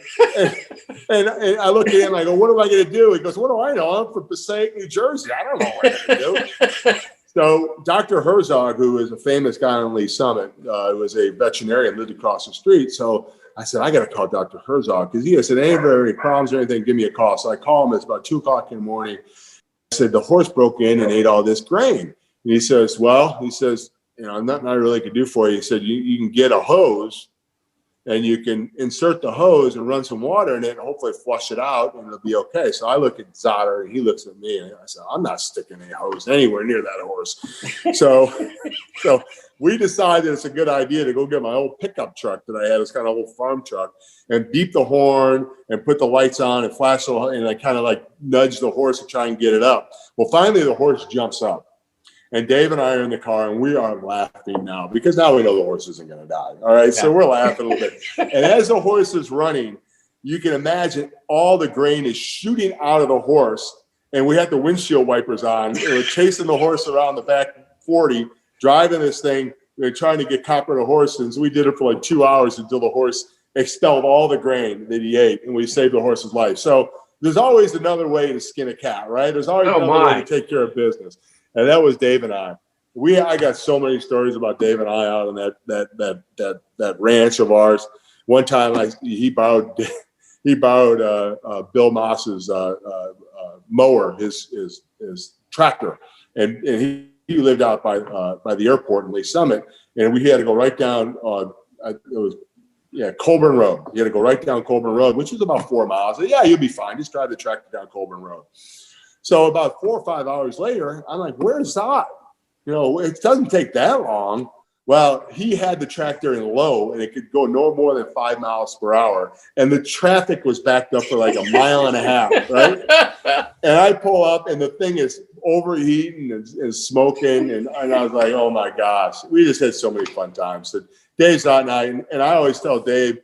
look at him, I go, "What am I going to do?" He goes, "What do I know? I'm from Passaic, New Jersey. I don't know what I'm going to do." So Dr. Herzog, who is a famous guy on Lee Summit, was a veterinarian, lived across the street. So I said, "I got to call Dr. Herzog," because he said, "Hey, if there are any problems or anything, give me a call." So I call him. It's about 2:00 in the morning. I said, "The horse broke in and ate all this grain." And he says, "Nothing I really can do for you." He said, you can get a hose and you can insert the hose and run some water in it and hopefully flush it out and it'll be okay. So I look at Zotter and he looks at me and I said, "I'm not sticking a hose anywhere near that horse." So we decided it's a good idea to go get my old pickup truck that I had. It's kind of an old farm truck, and beep the horn and put the lights on and flash the, and I kind of like nudge the horse to try and get it up. Well, finally the horse jumps up. And Dave and I are in the car, and we are laughing now because now we know the horse isn't going to die. All right, so we're laughing a little bit. And as the horse is running, you can imagine all the grain is shooting out of the horse, and we had the windshield wipers on. We were chasing the horse around the back 40, driving this thing. We were trying to get copper to horse, and so we did it for like 2 hours until the horse expelled all the grain that he ate, and we saved the horse's life. So there's always another way to skin a cat, right? There's always another way to take care of business. And that was Dave and I. I got so many stories about Dave and I out on that ranch of ours. One time, he borrowed Bill Moss's mower, his tractor, and he lived out by the airport in Lee Summit, and we had to go right down. Colburn Road. You had to go right down Colburn Road, which was about 4 miles. Yeah, you'll be fine. Just drive the tractor down Colburn Road. So about 4 or 5 hours later, I'm like, "Where's Zot? It doesn't take that long." Well, he had the tractor in low, and it could go no more than 5 miles per hour. And the traffic was backed up for like a mile and a half, right? And I pull up, and the thing is overheating and smoking. And I was like, "Oh, my gosh." We just had so many fun times. And Dave's out, and I always tell Dave,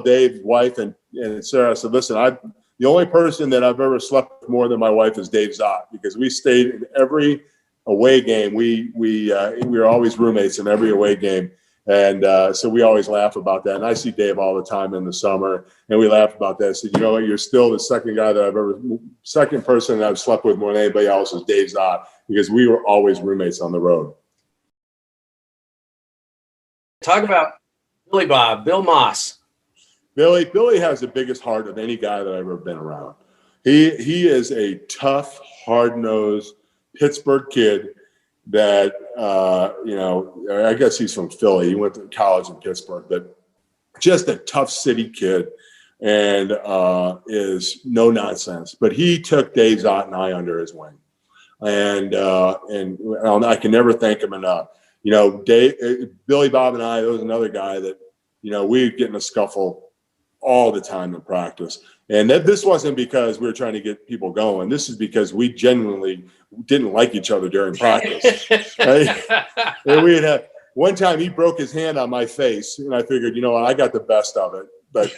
Dave's wife and Sarah, I said, "Listen, the only person that I've ever slept with more than my wife is Dave Zott, because we stayed in every away game. We were always roommates in every away game. And so we always laugh about that. And I see Dave all the time in the summer, and we laugh about that. I said, you know what, you're still the second person that I've slept with more than anybody else is Dave Zott, because we were always roommates on the road. Talk about Billy Bob, Bill Moss. Billy has the biggest heart of any guy that I've ever been around. He is a tough, hard-nosed Pittsburgh kid that, I guess he's from Philly. He went to college in Pittsburgh, but just a tough city kid and is no nonsense. But he took Dave Zott and I under his wing. And I can never thank him enough. Billy Bob and I, there was another guy that, we'd get in a scuffle all the time in practice. And this wasn't because we were trying to get people going. This is because we genuinely didn't like each other during practice. Right? And we had one time he broke his hand on my face, and I figured, I got the best of it. But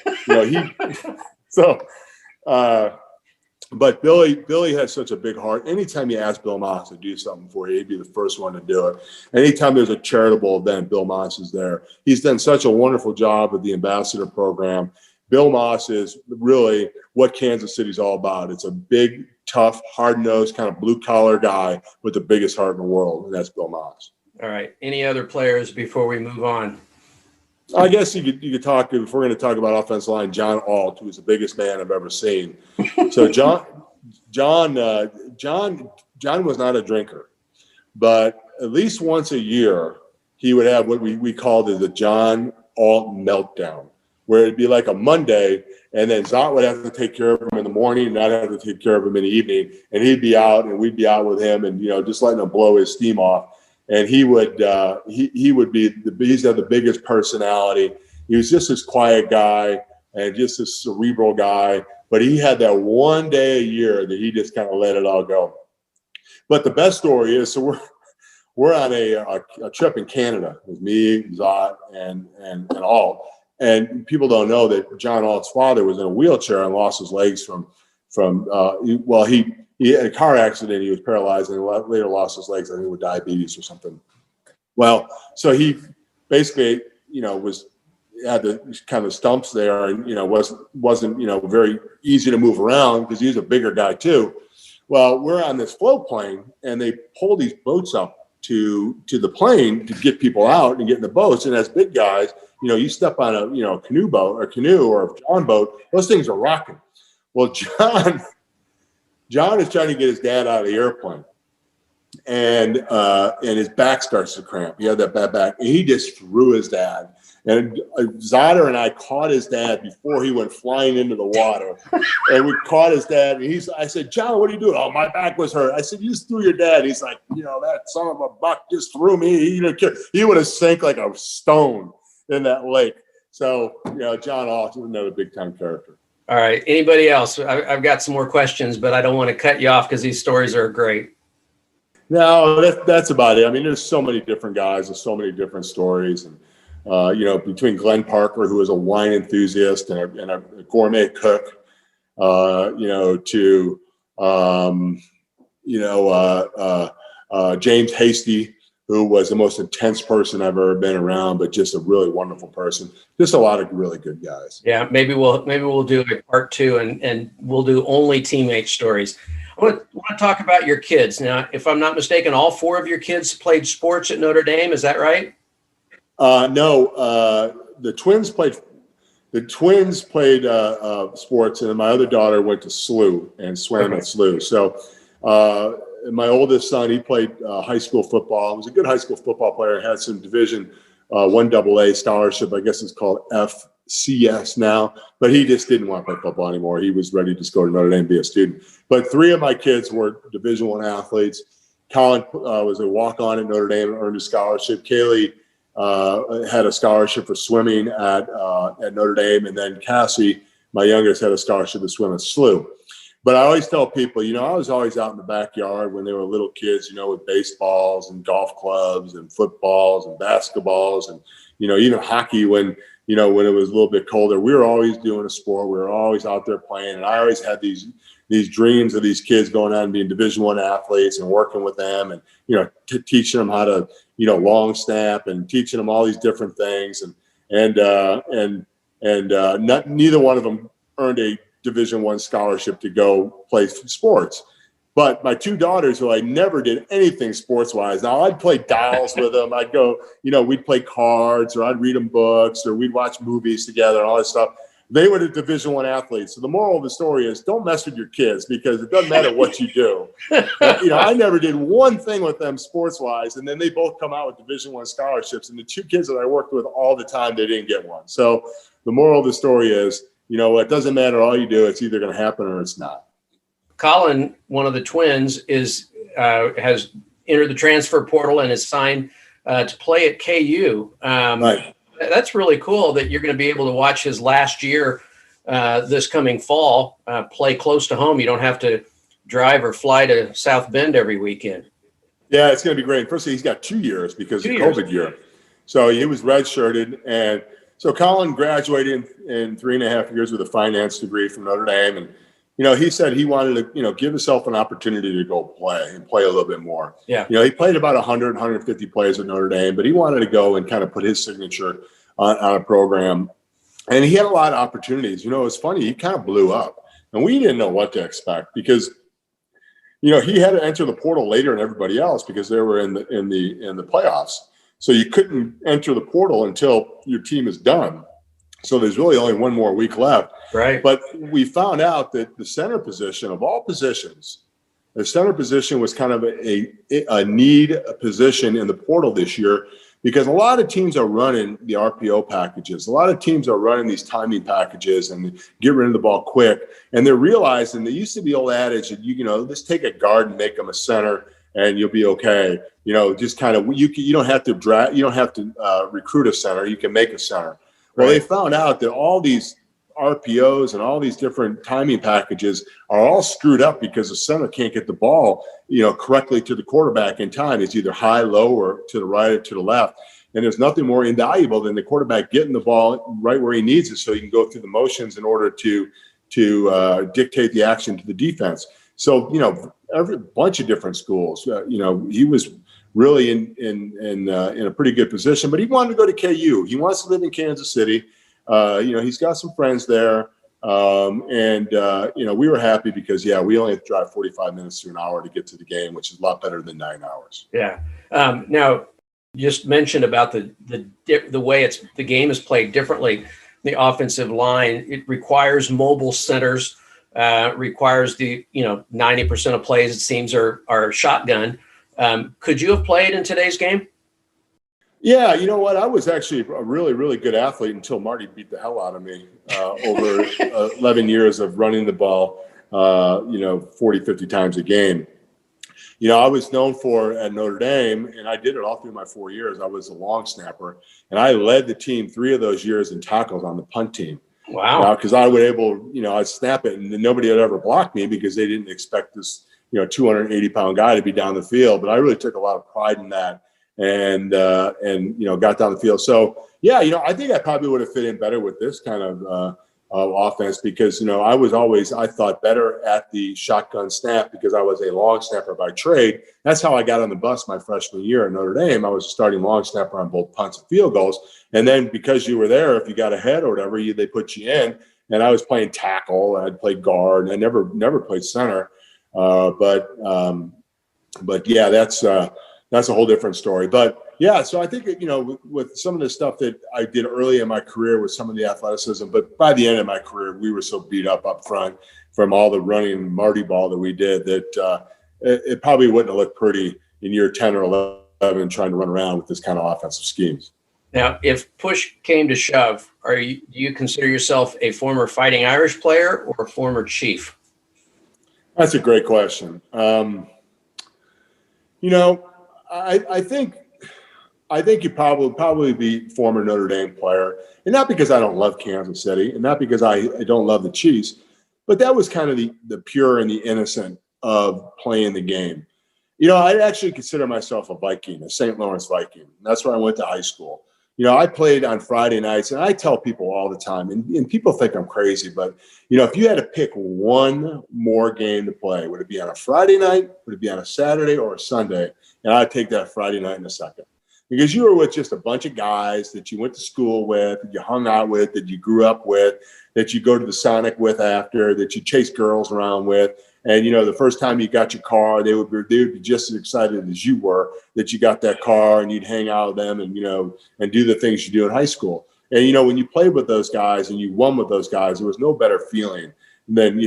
but Billy has such a big heart. Anytime you ask Bill Moss to do something for you, he'd be the first one to do it. Anytime there's a charitable event, Bill Moss is there. He's done such a wonderful job with the ambassador program. Bill Moss is really what Kansas City's all about. It's a big, tough, hard-nosed, kind of blue-collar guy with the biggest heart in the world, and that's Bill Moss. All right. Any other players before we move on? I guess you could talk, if we're going to talk about offensive line, John Alt, who is the biggest man I've ever seen. So John was not a drinker, but at least once a year he would have what we called the John Alt meltdown, where it'd be like a Monday, and then Zott would have to take care of him in the morning, and I'd have to take care of him in the evening, and he'd be out, and we'd be out with him, and just letting him blow his steam off. And he would he's had the biggest personality. He was just this quiet guy and just this cerebral guy, but he had that one day a year that he just kind of let it all go. But the best story is, so we're on a trip in Canada with me, Zott, and Alt. And people don't know that John Alt's father was in a wheelchair and lost his legs he had a car accident. He was paralyzed and later lost his legs, I think, with diabetes or something. Well, so he basically, had the kind of stumps there, and wasn't very easy to move around because he was a bigger guy too. Well, we're on this float plane, and they pull these boats up to the plane to get people out and get in the boats. And as big guys, you step on a canoe or a John boat, those things are rocking. Well, John is trying to get his dad out of the airplane, and his back starts to cramp. He had that bad back, and he just threw his dad. And Zotter and I caught his dad before he went flying into the water, and we caught his dad. And I said, "John, what are you doing?" "Oh, my back was hurt." I said, "You just threw your dad." He's like, "That son of a buck just threw me. He would have sank like a stone in that lake." So, John Alt is another big time character. All right. Anybody else? I've got some more questions, but I don't want to cut you off because these stories are great. No, that's about it. I mean, there's so many different guys and so many different stories. And, between Glenn Parker, who is a wine enthusiast and a gourmet cook, to James Hasty, who was the most intense person I've ever been around, but just a really wonderful person. Just a lot of really good guys. Yeah, maybe we'll do a part 2 and we'll do only teammate stories. I want to talk about your kids. Now, if I'm not mistaken, all 4 of your kids played sports at Notre Dame. Is that right? No, the twins played sports, and then my other daughter went to SLU and swam at SLU. So my oldest son, he played high school football. He was a good high school football player. Had some Division 1 AA scholarship. I guess it's called FCS now. But he just didn't want to play football anymore. He was ready to just go to Notre Dame and be a student. But 3 of my kids were Division 1 athletes. Colin was a walk-on at Notre Dame and earned a scholarship. Kaylee had a scholarship for swimming at Notre Dame. And then Cassie, my youngest, had a scholarship to swim at SLU. But I always tell people, I was always out in the backyard when they were little kids, with baseballs and golf clubs and footballs and basketballs and, even hockey when it was a little bit colder. We were always doing a sport. We were always out there playing. And I always had these these dreams of these kids going on and being Division I athletes and working with them and, teaching them how to, long snap and teaching them all these different things. Neither one of them earned a Division I scholarship to go play sports. But my two daughters, who I never did anything sports-wise, now I'd play dolls with them. I'd go, we'd play cards, or I'd read them books, or we'd watch movies together and all that stuff. They were the Division I athletes. So the moral of the story is, don't mess with your kids, because it doesn't matter what you do. I never did one thing with them sports-wise, and then they both come out with Division I scholarships. And the two kids that I worked with all the time, they didn't get one. So the moral of the story is, it doesn't matter all you do. It's either going to happen or it's not. Colin, one of the twins, has entered the transfer portal and is signed to play at KU. Right. That's really cool that you're going to be able to watch his last year this coming fall play close to home. You don't have to drive or fly to South Bend every weekend. Yeah, it's going to be great. Firstly, he's got 2 years because of COVID year. So he was redshirted. And so Colin graduated in 3.5 years with a finance degree from Notre Dame. And he said he wanted to, give himself an opportunity to go play a little bit more. Yeah. He played about 100, 150 plays at Notre Dame, but he wanted to go and kind of put his signature on a program. And he had a lot of opportunities. It's funny, he kind of blew up. And we didn't know what to expect because, he had to enter the portal later than everybody else because they were in the playoffs. So you couldn't enter the portal until your team is done. So there's really only one more week left. Right. But we found out that the center position of all positions, the center position was kind of a need position in the portal this year because a lot of teams are running the RPO packages. A lot of teams are running these timing packages and get rid of the ball quick. And they're realizing, there used to be old adage that, just take a guard and make them a center and you'll be okay. Just kind of, you don't have to recruit a center. You can make a center. Well, they found out that all these RPOs and all these different timing packages are all screwed up because the center can't get the ball, correctly to the quarterback in time. It's either high, low, or to the right or to the left. And there's nothing more invaluable than the quarterback getting the ball right where he needs it so he can go through the motions in order to dictate the action to the defense. So, every bunch of different schools, he was really in a pretty good position, but he wanted to go to KU. He wants to live in Kansas City. He's got some friends there. We were happy because, we only have to drive 45 minutes to an hour to get to the game, which is a lot better than 9 hours. Yeah. Now, just mentioned about the way the game is played differently. The offensive line, it requires mobile centers, requires 90% of plays, it seems, are shotgun. Could you have played in today's game? Yeah, you know what? I was actually a really, really good athlete until Marty beat the hell out of me over 11 years of running the ball, 40, 50 times a game. I was known for at Notre Dame, and I did it all through my 4 years. I was a long snapper, and I led the team 3 of those years in tackles on the punt team. Wow. Because I would I'd snap it, and nobody had ever blocked me because they didn't expect this 280-pound guy to be down the field. But I really took a lot of pride in that and got down the field. So, I think I probably would have fit in better with this kind of offense because, I thought better at the shotgun snap because I was a long snapper by trade. That's how I got on the bus my freshman year at Notre Dame. I was a starting long snapper on both punts and field goals. And then because you were there, if you got ahead or whatever, they put you in. And I was playing tackle. I'd play guard. And I never played center. But yeah, that's a whole different story. But yeah, so I think, with some of the stuff that I did early in my career with some of the athleticism, but by the end of my career, we were so beat up front from all the running Marty ball that we did that it probably wouldn't have looked pretty in year 10 or 11 trying to run around with this kind of offensive schemes. Now, if push came to shove, do you consider yourself a former Fighting Irish player or a former Chief? That's a great question. I think you probably be former Notre Dame player, and not because I don't love Kansas City, and not because I don't love the Chiefs, but that was kind of the pure and the innocent of playing the game. I actually consider myself a Viking, a St. Lawrence Viking. That's where I went to high school. I played on Friday nights, and I tell people all the time, and people think I'm crazy, but, if you had to pick one more game to play, would it be on a Friday night? Would it be on a Saturday or a Sunday? And I'd take that Friday night in a second, because you were with just a bunch of guys that you went to school with, that you hung out with, that you grew up with, that you go to the Sonic with after, that you chase girls around with. And, the first time you got your car, they would be just as excited as you were that you got that car, and you'd hang out with them and, and do the things you do in high school. And, when you played with those guys and you won with those guys, there was no better feeling than,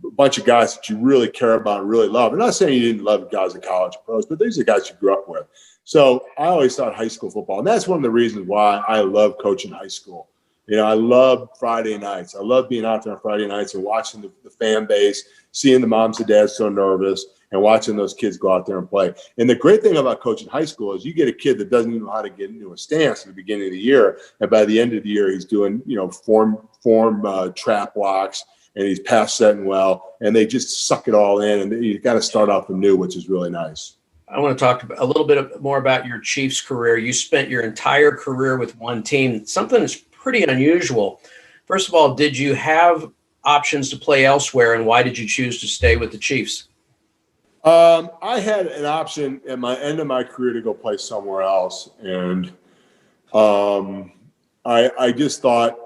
a bunch of guys that you really care about and really love. I'm not saying you didn't love guys in college or pros, but these are guys you grew up with. So I always thought high school football, and that's one of the reasons why I love coaching high school. I love Friday nights. I love being out there on Friday nights and watching the fan base, seeing the moms and dads so nervous, and watching those kids go out there and play. And the great thing about coaching high school is you get a kid that doesn't even know how to get into a stance at the beginning of the year, and by the end of the year, he's doing form trap blocks, and he's pass setting well, and they just suck it all in, and you got to start off anew, which is really nice. I want to talk a little bit more about your Chiefs career. You spent your entire career with one team, something that's pretty unusual. First of all, did you have options to play elsewhere, and why did you choose to stay with the Chiefs? I had an option at my end of my career to go play somewhere else, and I just thought,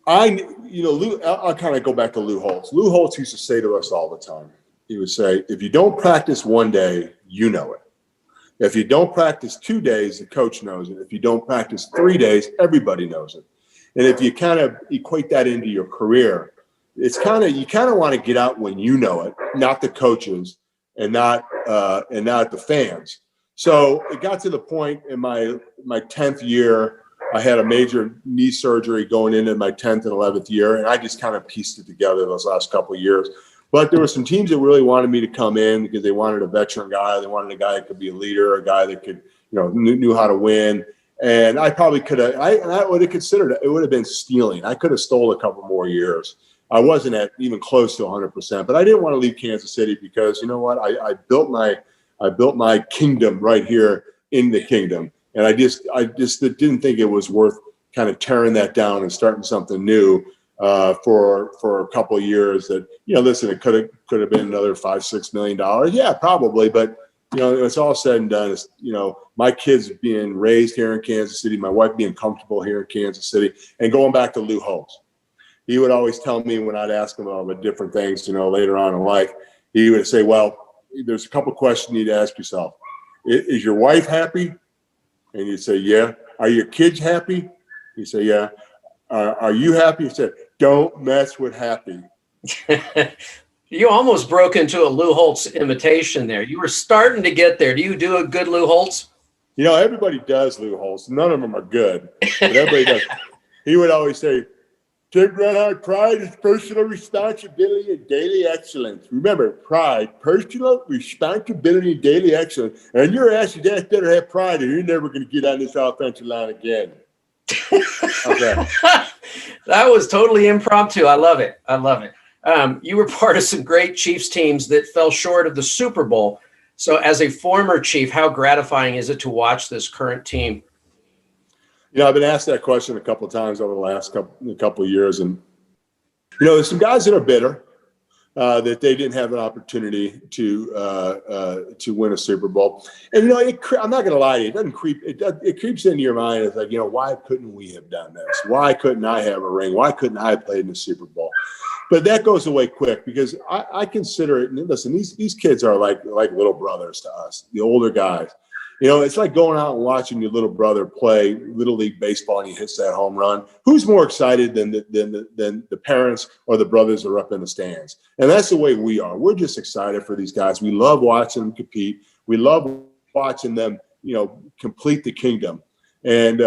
I'll kind of go back to Lou Holtz. Lou Holtz used to say to us all the time, he would say, if you don't practice one day, you know it. If you don't practice 2 days, the coach knows it. If you don't practice 3 days, everybody knows it. And if you kind of equate that into your career, it's you kind of want to get out when you know it, not the coaches and not the fans. So it got to the point in my 10th year, I had a major knee surgery going into my 10th and 11th year, and I just kind of pieced it together those last couple of years. But there were some teams that really wanted me to come in because they wanted a veteran guy. They wanted a guy that could be a leader, a guy that could, knew how to win. And I probably could have, I would have considered it. It would have been stealing. I could have stole a couple more years. I wasn't at even close to 100%, but I didn't want to leave Kansas City because you know what? I built my kingdom right here in the kingdom. And I just didn't think it was worth kind of tearing that down and starting something new. For a couple of years that, listen, it could have been another $5-6 million. Yeah, probably. But, it's all said and done. It's, my kids being raised here in Kansas City, my wife being comfortable here in Kansas City, and going back to Lou Holtz. He would always tell me when I'd ask him about different things, later on in life, he would say, well, there's a couple of questions you need to ask yourself. Is your wife happy? And you'd say, yeah. Are your kids happy? You say, yeah. Are you happy? He said, don't mess with happy. You almost broke into a Lou Holtz imitation there. You were starting to get there. Do you do a good Lou Holtz? Everybody does Lou Holtz. None of them are good, but everybody does. He would always say, take Grunhard, pride is personal responsibility and daily excellence. Remember, pride, personal responsibility and daily excellence. And your ass better have pride or you're never going to get on this offensive line again. Okay. That was totally impromptu. I love it. You were part of some great Chiefs teams that fell short of the Super Bowl. So as a former Chief, how gratifying is it to watch this current team? I've been asked that question a couple of times over the last couple of years. And, there's some guys that are bitter that they didn't have an opportunity to win a Super Bowl. And, I'm not going to lie to you. It doesn't creep. It creeps into your mind. It's like, why couldn't we have done this? Why couldn't I have a ring? Why couldn't I have played in the Super Bowl? But that goes away quick because I consider it. And listen, these kids are like little brothers to us, the older guys. It's like going out and watching your little brother play Little League baseball and he hits that home run. Who's more excited than the parents or the brothers that are up in the stands? And that's the way we are. We're just excited for these guys. We love watching them compete. We love watching them, complete the kingdom. And,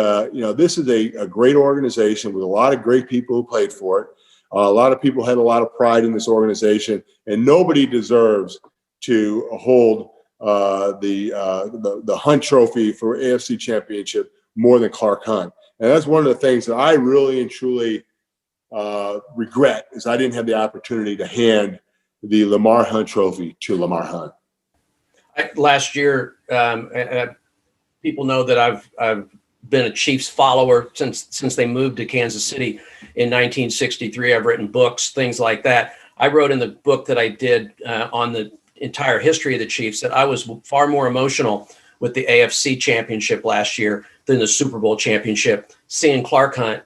this is a great organization with a lot of great people who played for it. A lot of people had a lot of pride in this organization, and nobody deserves to hold the Hunt Trophy for AFC Championship more than Clark Hunt. And that's one of the things that I really and truly regret is I didn't have the opportunity to hand the Lamar Hunt Trophy to Lamar Hunt. Last year, people know that I've been a Chiefs follower since they moved to Kansas City in 1963. I've written books, things like that. I wrote in the book that I did on the entire history of the Chiefs that I was far more emotional with the AFC championship last year than the Super Bowl championship, seeing Clark Hunt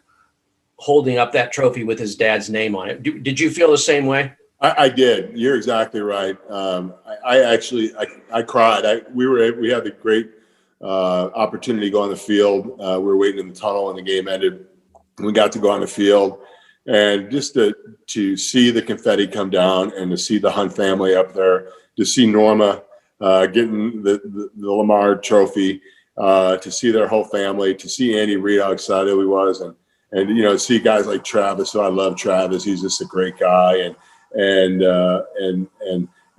holding up that trophy with his dad's name on it. Did you feel the same way? I did. You're exactly right. I cried. We had the great opportunity to go on the field. We were waiting in the tunnel and the game ended. We got to go on the field, and just to see the confetti come down and to see the Hunt family up there, to see Norma getting the Lamar trophy, to see their whole family, to see Andy Reid how excited he was, and see guys like Travis. So I love Travis. He's just a great guy, and a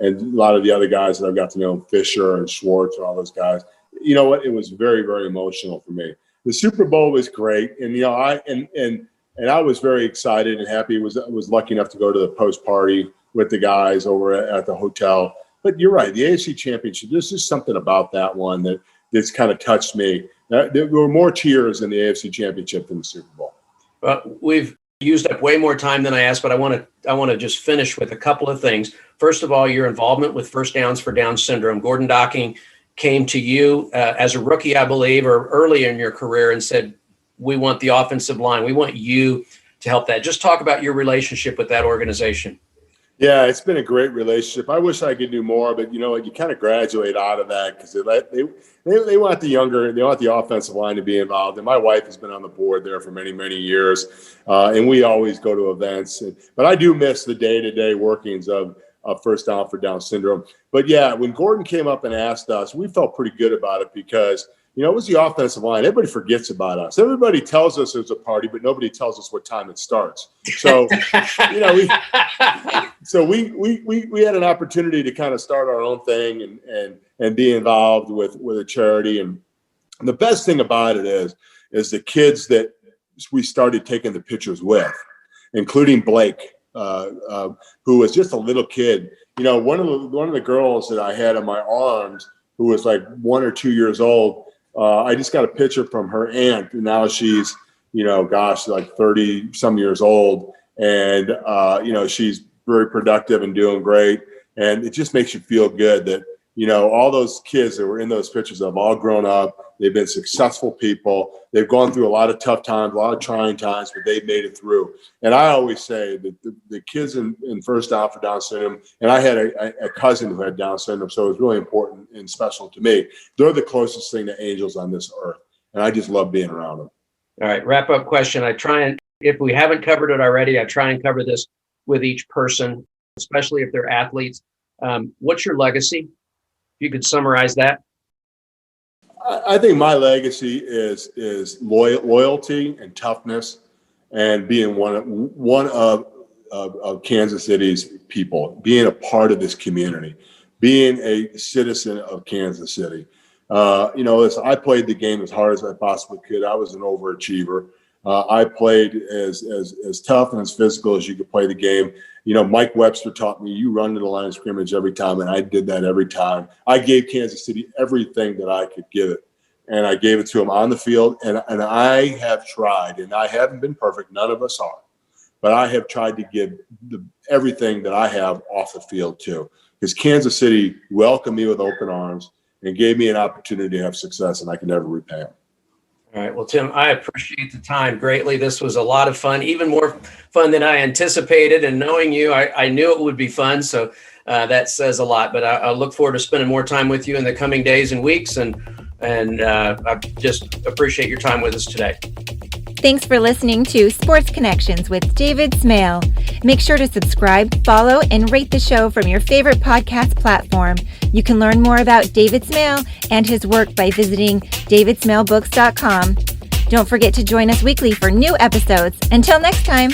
lot of the other guys that I've got to know, Fisher and Schwartz and all those guys. You know what? It was very, very emotional for me. The Super Bowl was great, and I was very excited and happy. I was lucky enough to go to the post party with the guys over at the hotel. But you're right, the AFC Championship. There's just something about that one that's kind of touched me. There were more tears in the AFC Championship than the Super Bowl. We've used up way more time than I asked, but I want to just finish with a couple of things. First of all, your involvement with First Downs for Down Syndrome. Gordon Docking came to you as a rookie, I believe, or early in your career and said, we want the offensive line. We want you to help that. Just talk about your relationship with that organization. Yeah, it's been a great relationship. I wish I could do more, but you kind of graduate out of that because they want they want the offensive line to be involved. And my wife has been on the board there for many, many years, and we always go to events. But I do miss the day-to-day workings of First Down for Down Syndrome. But yeah, when Gordon came up and asked us, we felt pretty good about it because it was the offensive line. Everybody forgets about us. Everybody tells us it's a party, but nobody tells us what time it starts. So, we had an opportunity to kind of start our own thing and be involved with a charity. And the best thing about it is the kids that we started taking the pictures with, including Blake, who was just a little kid. One of the girls that I had in my arms, who was like 1 or 2 years old. I just got a picture from her aunt, and now she's, like 30 some years old. And, she's very productive and doing great. And it just makes you feel good that, all those kids that were in those pictures have all grown up. They've been successful people. They've gone through a lot of tough times, a lot of trying times, but they've made it through. And I always say that the kids in First Down for Down Syndrome, and I had a cousin who had Down syndrome, so it was really important and special to me. They're the closest thing to angels on this earth, and I just love being around them. All right, wrap-up question. If we haven't covered it already, I try and cover this with each person, especially if they're athletes. What's your legacy? If you could summarize that. I think my legacy is loyalty and toughness, and being one of Kansas City's people, being a part of this community, being a citizen of Kansas City. I played the game as hard as I possibly could. I was an overachiever. I played as tough and as physical as you could play the game. Mike Webster taught me, you run to the line of scrimmage every time, and I did that every time. I gave Kansas City everything that I could give it, and I gave it to them on the field. And I have tried, and I haven't been perfect. None of us are. But I have tried to give everything that I have off the field too, because Kansas City welcomed me with open arms and gave me an opportunity to have success, and I can never repay them. All right. Well, Tim, I appreciate the time greatly. This was a lot of fun, even more fun than I anticipated. And knowing you, I knew it would be fun. So that says a lot. But I look forward to spending more time with you in the coming days and weeks. And I just appreciate your time with us today. Thanks for listening to Sports Connections with David Smale. Make sure to subscribe, follow, and rate the show from your favorite podcast platform. You can learn more about David Smale and his work by visiting davidsmalebooks.com. Don't forget to join us weekly for new episodes. Until next time.